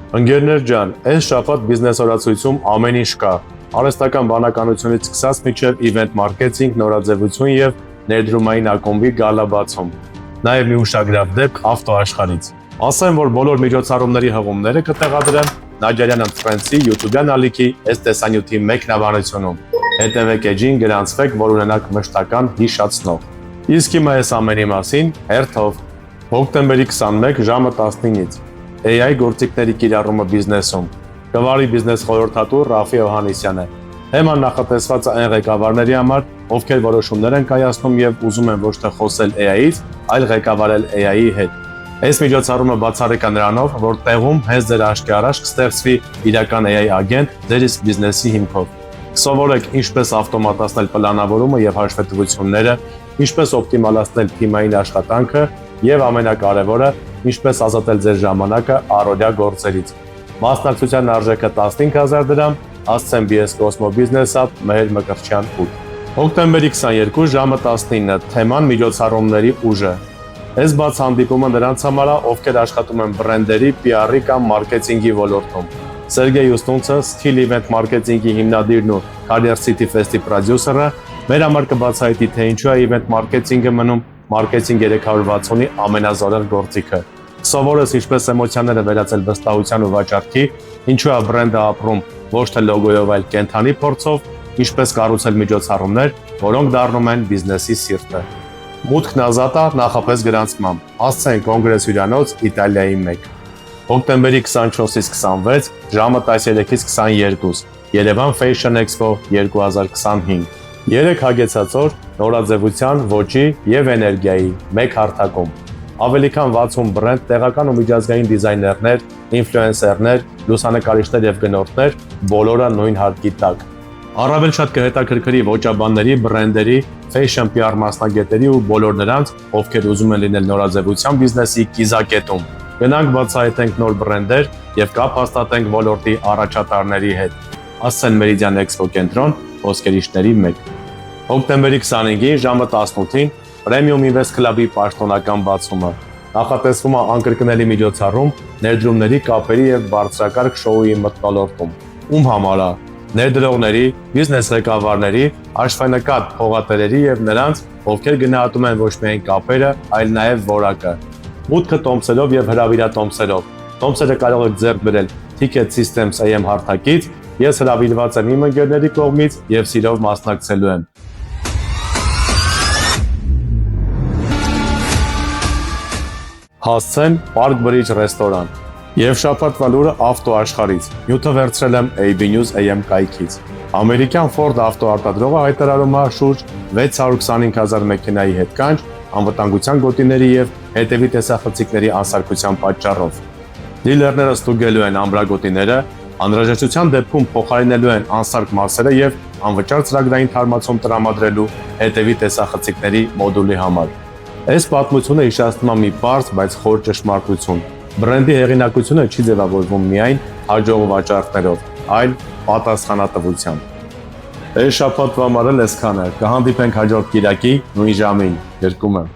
Ընկերներ ջան, այս շաբաթ բիզնես օրացույցում ամեն ինչ կա։ Արհեստական բանականությունից սկսած մինչև իվենթ մարքեթինգ, նորաձևություն եւ ներդրումային ակումբի գալաբացում։ Նաեւ մի ուշագրավ դեպք ավտոաշխարհից։ Ասեմ, որ բոլոր միջոցառումների հղումները կտեղադրեմ Նաջարյան Friends-ի YouTube-յան ալիքի այս տեսանյութի մեկնաբանությունում։ Հետևեք էջին, գրանցվեք, որ ունենաք մշտական հիշացնող։ Իսկ հիմա այս ամենի մասին հերթով։ Հոկտեմբերի 21 ժամը 15-ից AI գործիքների կիրառումը բիզնեսում։ Գավառի բիզնես խորհրդատու Ռաֆի Օհաննիսյանը։ Թեման նախատեսված է այն ղեկավարների համար, ովքեր որոշումներ են կայացնում եւ ուզում են ոչ թե խոսել AI-ից, այլ ղեկավարել AI-ի հետ։ Այս միջոցառումը բացառիկ է նրանով, որ տեղում հենց ձեր աչքի առաջ կստեղծվի իրական AI ագենտ ձեր իսկ բիզնեսի հիմքով։ Սովորեք ինչպես ավտոմատացնել պլանավորումը եւ հաշվետվությունները, ինչպես օպտիմալացնել թիմային աշխատանքը եւ ամենակարևորը, ինչպես ազատել ձեր ժամանակը առօրյա գործերից։ Մասնակցության արժեքը 15000 դրամ, Ascend Cosmo Business Hub Մհեր Մկրտչյան 8։ Հոկտեմբերի 22 ժամը 19-ը թեման միջոցառումների ուժը։ Այս բաց հանդիպումը նրանց համար է, ովքեր աշխատում են բրենդերի, PR-ի կամ մարքեթինգի ոլորտում։ Սերգեյ Ուստունցը, Skill Event Marketing-ի հիմնադիրն ու Career City Fest-ի պրոդյուսերը մեր համար կբացահայտի, թե ինչու է event marketing-ը մնում Marketing 360-ի ամենազորեղ գործիքը։ Սովորես ինչպես էմոցիաները վերածել վստահության ու վաճառքի, ինչու է բրենդը ապրում ոչ թե լոգոյով, այլ կենթանի փորձով, ինչպես կառուցել միջոցառումներ, որոնք դառնում են բիզնեսի սիրտը։ Մուտքն ազատ է նախապես գրանցմամբ։ Ասցեն կոնգրես հյուրանոց Իտալիայի 1։ Հոկտեմբերի 24-ից 26 ժամը 13-ից 22 Երևան Fashion Expo 2025։ 3 հագեցած օր նորաձևության, ոճի եւ էներգիայի մեկ հարթակում։ Ավելի քան 60 բրենդ, տեղական ու միջազգային դիզայներներ, ինֆլուենսերներ, լուսանկարիչներ եւ գնորդներ բոլորը նույն հարկի տակ։ Առավել շատ կհետաքրքրի ոճաբանների, բրենդերի, fashion PR մասնագետերի ու բոլոր նրանց, ովքեր ուզում են լինել նորաձևության բիզնեսի կիզակետում։ Գնանք բացահայտենք նոր բրենդեր եւ կապ հաստատենք ոլորտի առաջատարների հետ։ Ascend Meridian Expo կենտրոն, Ոսկերիչների 1։ Հոկտեմբերի 25-ին ժամը 18-ին Premium Invest Club-ի պաշտոնական բացումը։ Նախատեսվում է անկրկնելի միջոցառում, ներդրումների, կապերի եւ բարձրակարգ շոուի մթնոլորտում։ Ում համար է։ Ներդրողների, բիզնես ղեկավարների, աշխարհանկատ փողատերերի եւ նրանց, ովքեր գնահատում են ոչ միայն կապերը, այլ նաեւ որակը։ Մուտքը տոմսերով եւ հրավիրատոմսերով։ Տոմսերը կարող եք ձեռք բերել Ticket Systems AM հարթակից։ Ես հրավիրված եմ իմ ընկերների կողմից եւ սիրով մասնակցելու եմ։ Հասցեն Park Bridge ռեստորան։ Եվ շաբաթվա լուրը ավտոաշխարհից։ Նյութը վերցրել եմ AB News AM կայքից։ Ամերիկյան Ford ավտոարտադրողը հայտարարում է շուրջ 625,000 մեքենայի հետ կանչ անվտանգության գոտիների եւ հետևի տեսախցիկների անսարքության պատճառով։ Դիլերները ստուգելու են ամբրագոտիները, անհրաժեշտության դեպքում փոխարինելու են անսարք մասերը եւ անվճար ծրագրային թարմացում տրամադրելու հետևի տեսախցիկների մոդուլի համար։ Այս պատմությունը հիշեցնում է մի պարզ, բայց խոր ճշմարտություն։ Բրենդի հեղինակությունը չի ձևավորվում միայն հաջող վաճառքներով, այլ պատասխանատվությամբ։ Այս շաբաթվա համար էլ այսքանը։ Կհանդիպենք հաջորդ կիրակի նույն ժամին։ Երկում եմ։